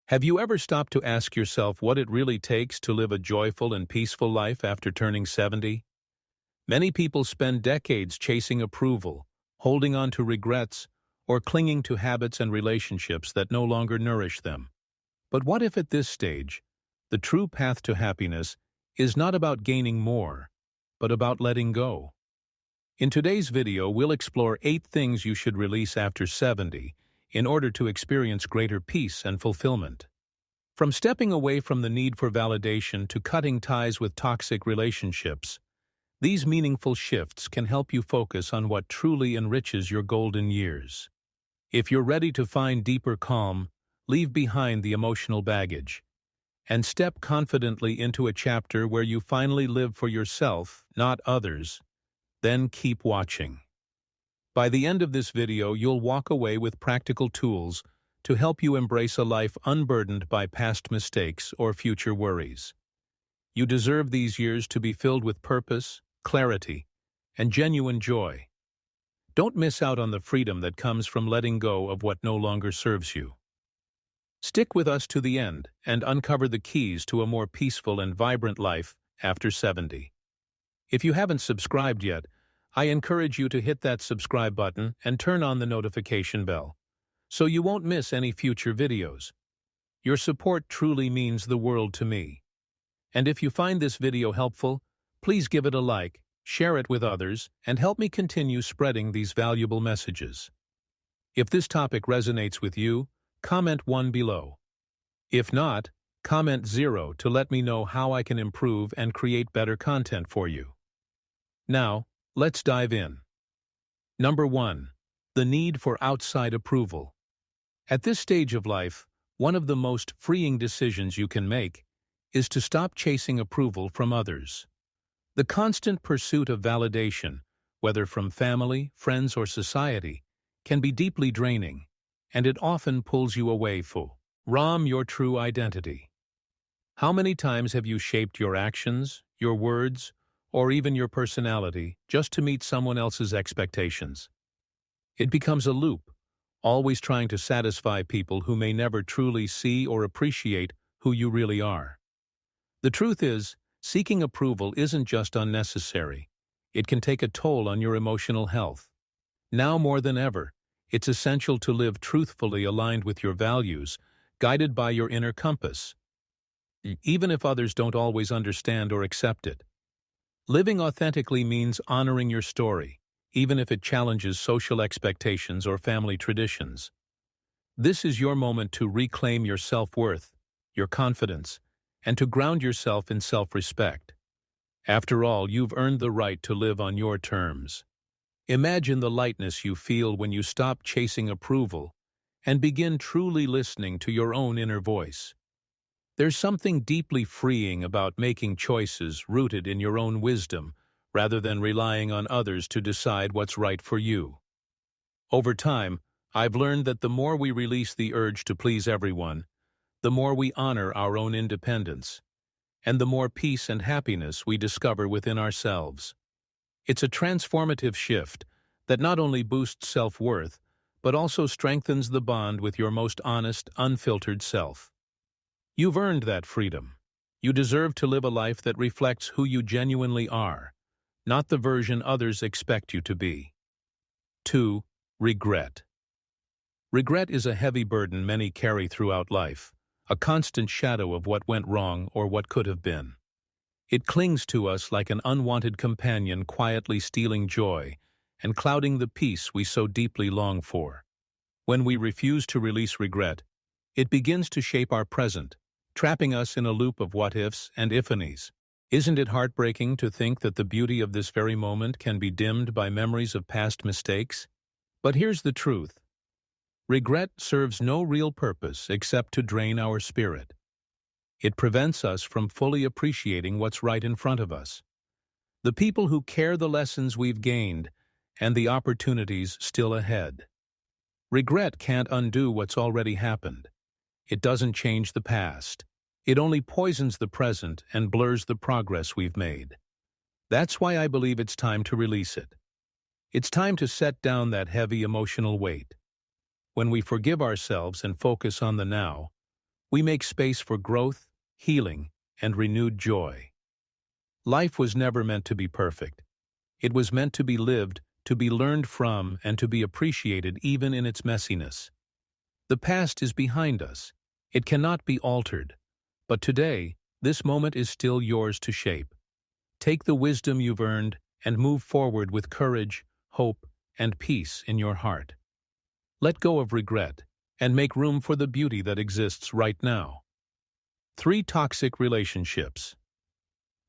Have you ever stopped to ask yourself what it really takes to live a joyful and peaceful life after turning 70? Many people spend decades chasing approval, holding on to regrets, or clinging to habits and relationships that no longer nourish them. But what if at this stage, the true path to happiness is not about gaining more, but about letting go? In today's video, we'll explore 8 things you should release after 70 in order to experience greater peace and fulfillment. From stepping away from the need for validation to cutting ties with toxic relationships, these meaningful shifts can help you focus on what truly enriches your golden years. If you're ready to find deeper calm, leave behind the emotional baggage, and step confidently into a chapter where you finally live for yourself, not others, then keep watching. By the end of this video, you'll walk away with practical tools to help you embrace a life unburdened by past mistakes or future worries. You deserve these years to be filled with purpose, clarity, and genuine joy. Don't miss out on the freedom that comes from letting go of what no longer serves you. Stick with us to the end and uncover the keys to a more peaceful and vibrant life after 70. If you haven't subscribed yet, I encourage you to hit that subscribe button and turn on the notification bell, so you won't miss any future videos. Your support truly means the world to me. And if you find this video helpful, please give it a like, share it with others, and help me continue spreading these valuable messages. If this topic resonates with you, comment 1 below. If not, comment 0 to let me know how I can improve and create better content for you. Now, let's dive in. Number 1. The need for outside approval. At this stage of life, one of the most freeing decisions you can make is to stop chasing approval from others. The constant pursuit of validation, whether from family, friends, or society, can be deeply draining, and it often pulls you away from your true identity. How many times have you shaped your actions, your words, or even your personality just to meet someone else's expectations? It becomes a loop, always trying to satisfy people who may never truly see or appreciate who you really are. The truth is, seeking approval isn't just unnecessary. It can take a toll on your emotional health. Now more than ever, it's essential to live truthfully aligned with your values, guided by your inner compass, even if others don't always understand or accept it. Living authentically means honoring your story, even if it challenges social expectations or family traditions. This is your moment to reclaim your self-worth, your confidence, and to ground yourself in self-respect. After all, you've earned the right to live on your terms. Imagine the lightness you feel when you stop chasing approval and begin truly listening to your own inner voice. There's something deeply freeing about making choices rooted in your own wisdom rather than relying on others to decide what's right for you. Over time, I've learned that the more we release the urge to please everyone, the more we honor our own independence, and the more peace and happiness we discover within ourselves. It's a transformative shift that not only boosts self-worth, but also strengthens the bond with your most honest, unfiltered self. You've earned that freedom. You deserve to live a life that reflects who you genuinely are, not the version others expect you to be. 2. Regret. Regret is a heavy burden many carry throughout life, a constant shadow of what went wrong or what could have been. It clings to us like an unwanted companion, quietly stealing joy and clouding the peace we so deeply long for. When we refuse to release regret, it begins to shape our present, trapping us in a loop of what-ifs and if-anys. Isn't it heartbreaking to think that the beauty of this very moment can be dimmed by memories of past mistakes? But here's the truth. Regret serves no real purpose except to drain our spirit. It prevents us from fully appreciating what's right in front of us. The people who care the lessons we've gained and the opportunities still ahead. Regret can't undo what's already happened. It doesn't change the past. It only poisons the present and blurs the progress we've made. That's why I believe it's time to release it. It's time to set down that heavy emotional weight. When we forgive ourselves and focus on the now, We make space for growth, healing, and renewed joy. Life was never meant to be perfect. It was meant to be lived, to be learned from, and to be appreciated even in its messiness. The past is behind us. It cannot be altered. But today, this moment is still yours to shape. Take the wisdom you've earned and move forward with courage, hope, and peace in your heart. Let go of regret and make room for the beauty that exists right now. 3. Toxic relationships.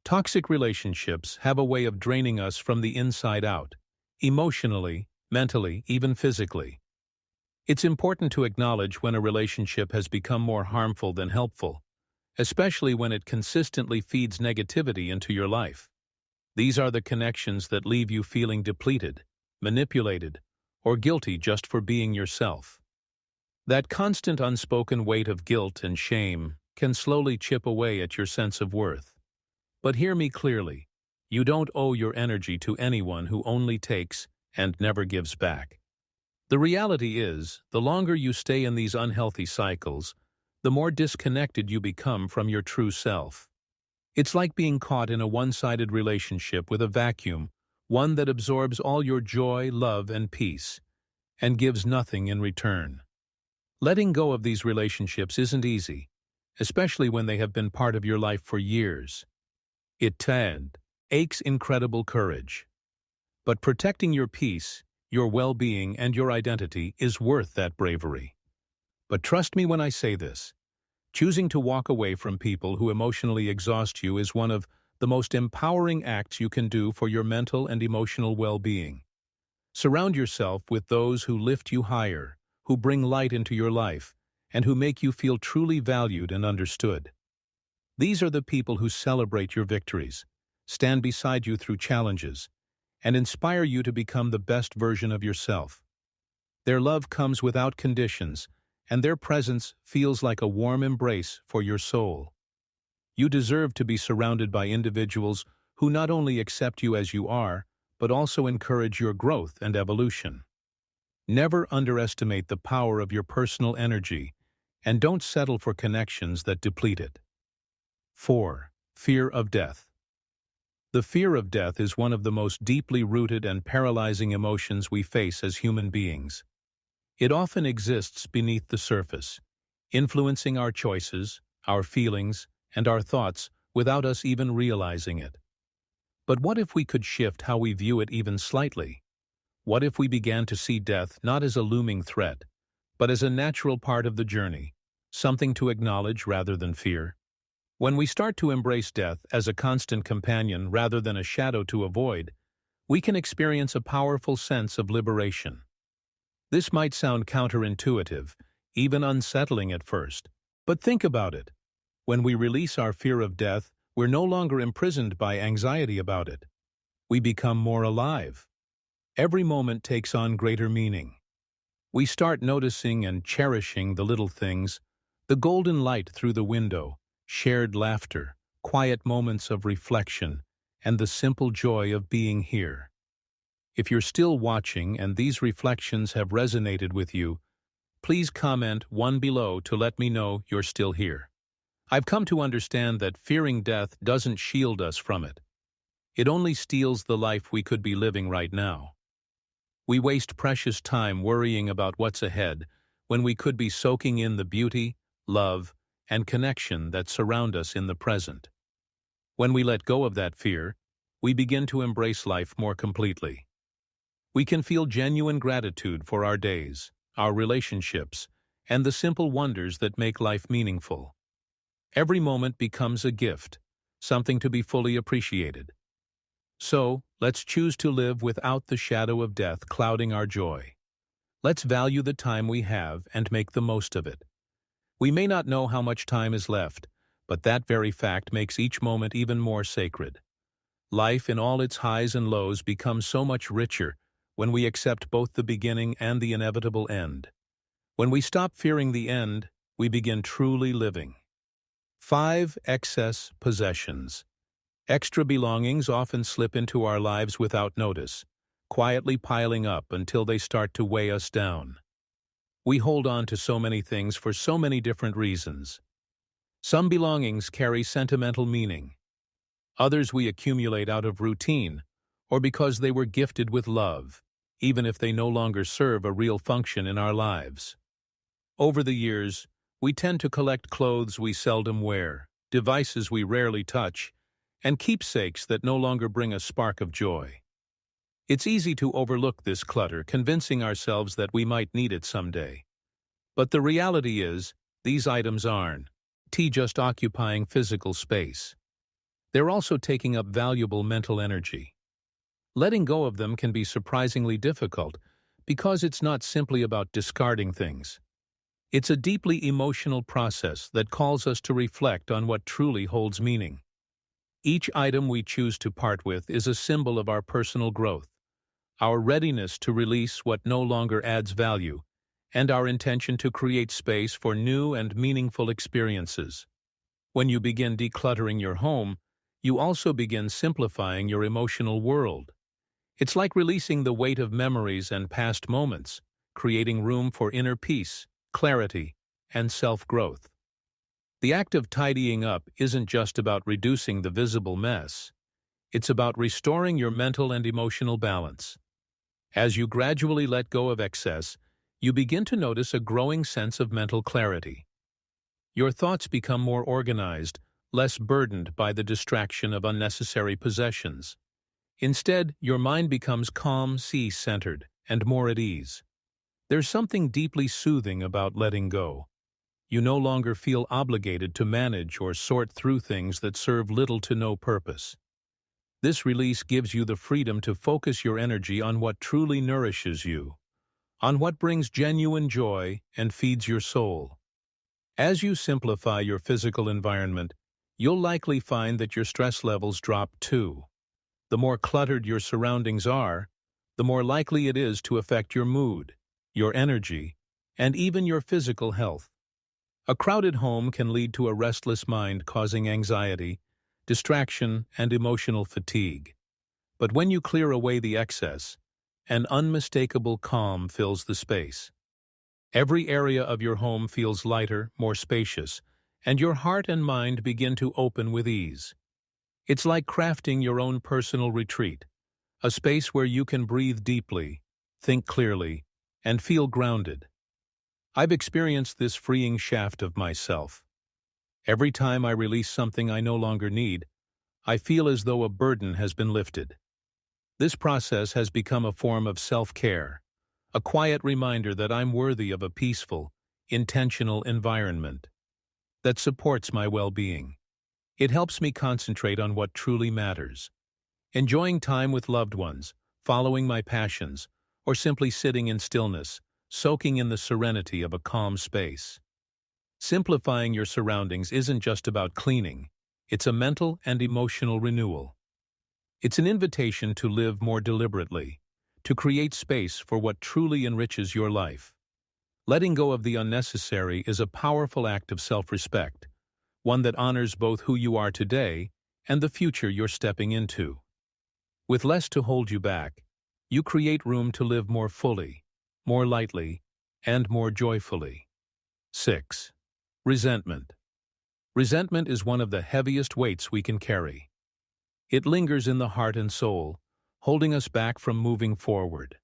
Toxic relationships have a way of draining us from the inside out, emotionally, mentally, even physically. It's important to acknowledge when a relationship has become more harmful than helpful, especially when it consistently feeds negativity into your life. These are the connections that leave you feeling depleted, manipulated, or guilty just for being yourself. That constant unspoken weight of guilt and shame can slowly chip away at your sense of worth. But hear me clearly, you don't owe your energy to anyone who only takes and never gives back. The reality is, the longer you stay in these unhealthy cycles, the more disconnected you become from your true self. It's like being caught in a one-sided relationship with a vacuum, one that absorbs all your joy, love, and peace, and gives nothing in return. Letting go of these relationships isn't easy, especially when they have been part of your life for years. It takes incredible courage. But protecting your peace, your well-being, and your identity is worth that bravery. But trust me when I say this. Choosing to walk away from people who emotionally exhaust you is one of the most empowering acts you can do for your mental and emotional well-being. Surround yourself with those who lift you higher, who bring light into your life, and who make you feel truly valued and understood. These are the people who celebrate your victories, stand beside you through challenges, and inspire you to become the best version of yourself. Their love comes without conditions, and their presence feels like a warm embrace for your soul. You deserve to be surrounded by individuals who not only accept you as you are, but also encourage your growth and evolution. Never underestimate the power of your personal energy, and don't settle for connections that deplete it. 4. Fear of death. The fear of death is one of the most deeply rooted and paralyzing emotions we face as human beings. It often exists beneath the surface, influencing our choices, our feelings, and our thoughts without us even realizing it. But what if we could shift how we view it even slightly? What if we began to see death not as a looming threat, but as a natural part of the journey, something to acknowledge rather than fear? When we start to embrace death as a constant companion rather than a shadow to avoid, we can experience a powerful sense of liberation. This might sound counterintuitive, even unsettling at first, but think about it. When we release our fear of death, we're no longer imprisoned by anxiety about it. We become more alive. Every moment takes on greater meaning. We start noticing and cherishing the little things, the golden light through the window, shared laughter, quiet moments of reflection, and the simple joy of being here. If you're still watching and these reflections have resonated with you, please comment 1 below to let me know you're still here. I've come to understand that fearing death doesn't shield us from it. It only steals the life we could be living right now. We waste precious time worrying about what's ahead when we could be soaking in the beauty, love, and connection that surround us in the present. When we let go of that fear, we begin to embrace life more completely. We can feel genuine gratitude for our days, our relationships, and the simple wonders that make life meaningful. Every moment becomes a gift, something to be fully appreciated. So, let's choose to live without the shadow of death clouding our joy. Let's value the time we have and make the most of it. We may not know how much time is left, but that very fact makes each moment even more sacred. Life in all its highs and lows becomes so much richer when we accept both the beginning and the inevitable end. When we stop fearing the end, we begin truly living. 5. Excess possessions. Extra belongings often slip into our lives without notice, quietly piling up until they start to weigh us down. We hold on to so many things for so many different reasons. Some belongings carry sentimental meaning. Others we accumulate out of routine, or because they were gifted with love, even if they no longer serve a real function in our lives. Over the years, we tend to collect clothes we seldom wear, devices we rarely touch, and keepsakes that no longer bring a spark of joy. It's easy to overlook this clutter, convincing ourselves that we might need it someday. But the reality is, these items aren't just occupying physical space. They're also taking up valuable mental energy. Letting go of them can be surprisingly difficult because it's not simply about discarding things. It's a deeply emotional process that calls us to reflect on what truly holds meaning. Each item we choose to part with is a symbol of our personal growth, our readiness to release what no longer adds value, and our intention to create space for new and meaningful experiences. When you begin decluttering your home, you also begin simplifying your emotional world. It's like releasing the weight of memories and past moments, creating room for inner peace, clarity, and self-growth. The act of tidying up isn't just about reducing the visible mess. It's about restoring your mental and emotional balance. As you gradually let go of excess, you begin to notice a growing sense of mental clarity. Your thoughts become more organized, less burdened by the distraction of unnecessary possessions. Instead, your mind becomes calm, centered, and more at ease. There's something deeply soothing about letting go. You no longer feel obligated to manage or sort through things that serve little to no purpose. This release gives you the freedom to focus your energy on what truly nourishes you, on what brings genuine joy and feeds your soul. As you simplify your physical environment, you'll likely find that your stress levels drop too. The more cluttered your surroundings are, the more likely it is to affect your mood, your energy, and even your physical health. A crowded home can lead to a restless mind, causing anxiety, distraction, and emotional fatigue. But when you clear away the excess, an unmistakable calm fills the space. Every area of your home feels lighter, more spacious, and your heart and mind begin to open with ease. It's like crafting your own personal retreat, a space where you can breathe deeply, think clearly, and feel grounded. I've experienced this freeing shaft of myself. Every time I release something I no longer need, I feel as though a burden has been lifted. This process has become a form of self-care, a quiet reminder that I'm worthy of a peaceful, intentional environment that supports my well-being. It helps me concentrate on what truly matters, enjoying time with loved ones, following my passions, or simply sitting in stillness, soaking in the serenity of a calm space. Simplifying your surroundings isn't just about cleaning, it's a mental and emotional renewal. It's an invitation to live more deliberately, to create space for what truly enriches your life. Letting go of the unnecessary is a powerful act of self-respect, one that honors both who you are today and the future you're stepping into. With less to hold you back, you create room to live more fully, more lightly, and more joyfully. 6. Resentment. Resentment is one of the heaviest weights we can carry. It lingers in the heart and soul, holding us back from moving forward.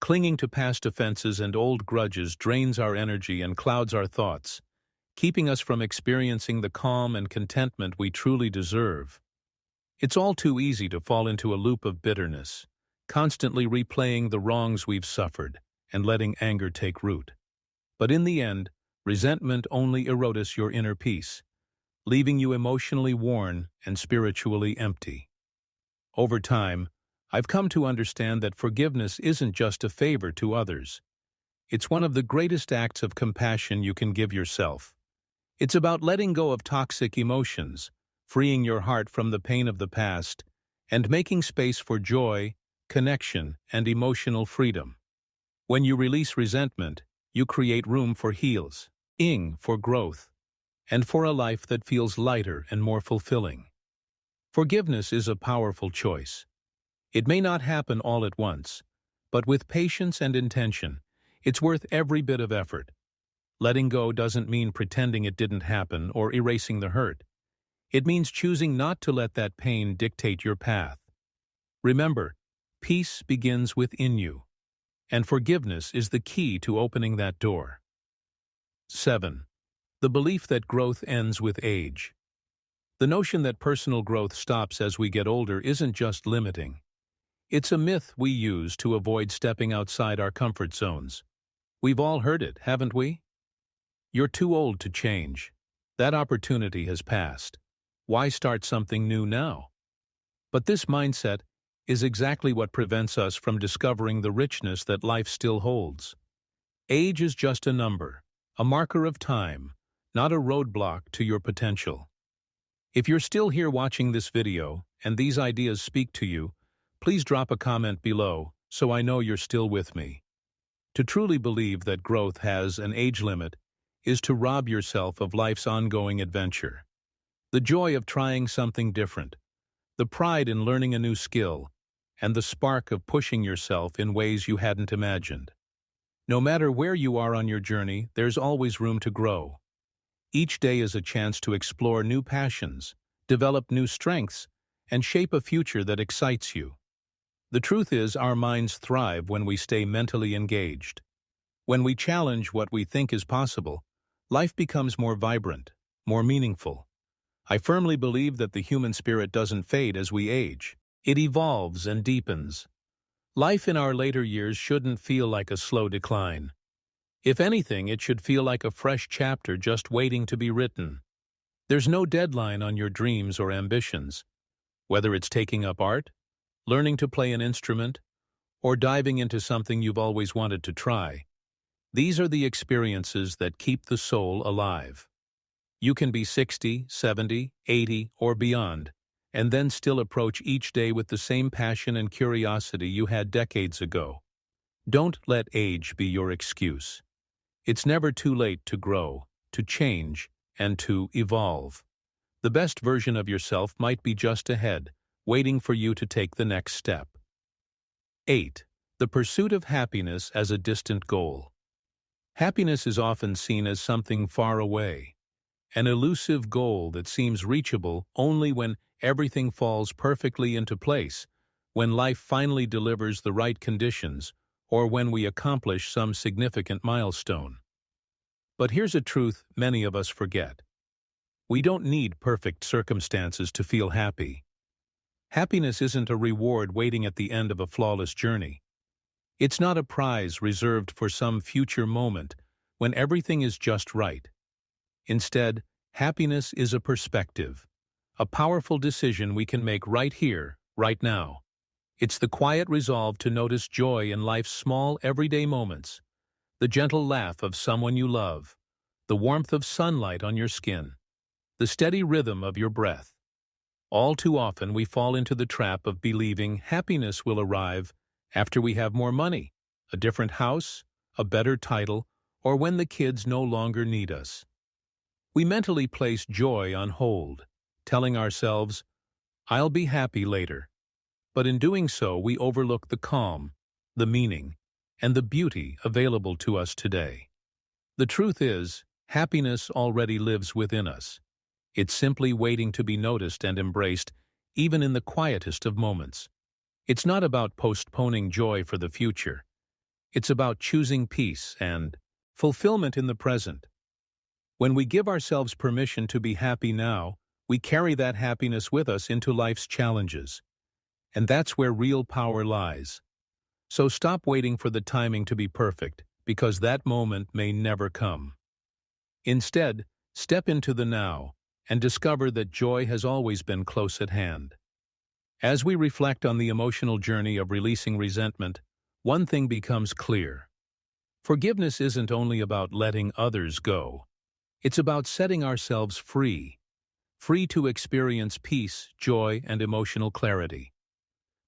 Clinging to past offenses and old grudges drains our energy and clouds our thoughts, keeping us from experiencing the calm and contentment we truly deserve. It's all too easy to fall into a loop of bitterness, constantly replaying the wrongs we've suffered and letting anger take root. But in the end, resentment only erodes your inner peace, leaving you emotionally worn and spiritually empty. Over time, I've come to understand that forgiveness isn't just a favor to others. It's one of the greatest acts of compassion you can give yourself. It's about letting go of toxic emotions, freeing your heart from the pain of the past, and making space for joy, connection, and emotional freedom. When you release resentment, you create room for for growth, and for a life that feels lighter and more fulfilling. Forgiveness is a powerful choice. It may not happen all at once, but with patience and intention, it's worth every bit of effort. Letting go doesn't mean pretending it didn't happen or erasing the hurt. It means choosing not to let that pain dictate your path. Remember, peace begins within you, and forgiveness is the key to opening that door. 7. The belief that growth ends with age. The notion that personal growth stops as we get older isn't just limiting. It's a myth we use to avoid stepping outside our comfort zones. We've all heard it, haven't we? You're too old to change. That opportunity has passed. Why start something new now? But this mindset is exactly what prevents us from discovering the richness that life still holds. Age is just a number, a marker of time, not a roadblock to your potential. If you're still here watching this video and these ideas speak to you, please drop a comment below so I know you're still with me. To truly believe that growth has an age limit is to rob yourself of life's ongoing adventure. The joy of trying something different, the pride in learning a new skill, and the spark of pushing yourself in ways you hadn't imagined. No matter where you are on your journey, there's always room to grow. Each day is a chance to explore new passions, develop new strengths, and shape a future that excites you. The truth is, our minds thrive when we stay mentally engaged. When we challenge what we think is possible, life becomes more vibrant, more meaningful. I firmly believe that the human spirit doesn't fade as we age. It evolves and deepens. Life in our later years shouldn't feel like a slow decline. If anything, it should feel like a fresh chapter just waiting to be written. There's no deadline on your dreams or ambitions. Whether it's taking up art, learning to play an instrument, or diving into something you've always wanted to try, these are the experiences that keep the soul alive. You can be 60, 70, 80, or beyond, and then still approach each day with the same passion and curiosity you had decades ago. Don't let age be your excuse. It's never too late to grow, to change, and to evolve. The best version of yourself might be just ahead, waiting for you to take the next step. 8. The pursuit of happiness as a distant goal. Happiness is often seen as something far away, an elusive goal that seems reachable only when everything falls perfectly into place, when life finally delivers the right conditions, or when we accomplish some significant milestone. But here's a truth many of us forget. We don't need perfect circumstances to feel happy. Happiness isn't a reward waiting at the end of a flawless journey. It's not a prize reserved for some future moment when everything is just right. Instead, happiness is a perspective, a powerful decision we can make right here, right now. It's the quiet resolve to notice joy in life's small, everyday moments, the gentle laugh of someone you love, the warmth of sunlight on your skin, the steady rhythm of your breath. All too often we fall into the trap of believing happiness will arrive after we have more money, a different house, a better title, or when the kids no longer need us. We mentally place joy on hold, telling ourselves, "I'll be happy later." But in doing so, we overlook the calm, the meaning, and the beauty available to us today. The truth is, happiness already lives within us. It's simply waiting to be noticed and embraced, even in the quietest of moments. It's not about postponing joy for the future. It's about choosing peace and fulfillment in the present. When we give ourselves permission to be happy now, we carry that happiness with us into life's challenges. And that's where real power lies. So stop waiting for the timing to be perfect, because that moment may never come. Instead, step into the now and discover that joy has always been close at hand. As we reflect on the emotional journey of releasing resentment, one thing becomes clear. Forgiveness isn't only about letting others go. It's about setting ourselves free, free to experience peace, joy, and emotional clarity.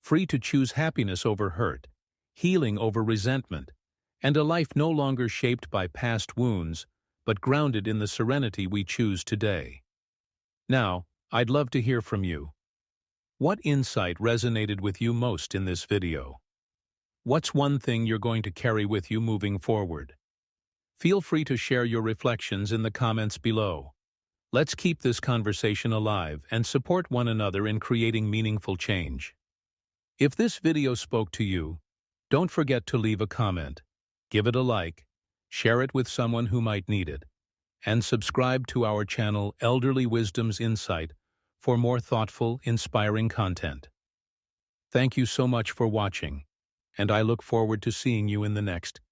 Free to choose happiness over hurt, healing over resentment, and a life no longer shaped by past wounds, but grounded in the serenity we choose today. Now, I'd love to hear from you. What insight resonated with you most in this video? What's one thing you're going to carry with you moving forward? Feel free to share your reflections in the comments below. Let's keep this conversation alive and support one another in creating meaningful change. If this video spoke to you, don't forget to leave a comment, give it a like, share it with someone who might need it, and subscribe to our channel Elderly Wisdom's Insight for more thoughtful, inspiring content. Thank you so much for watching, and I look forward to seeing you in the next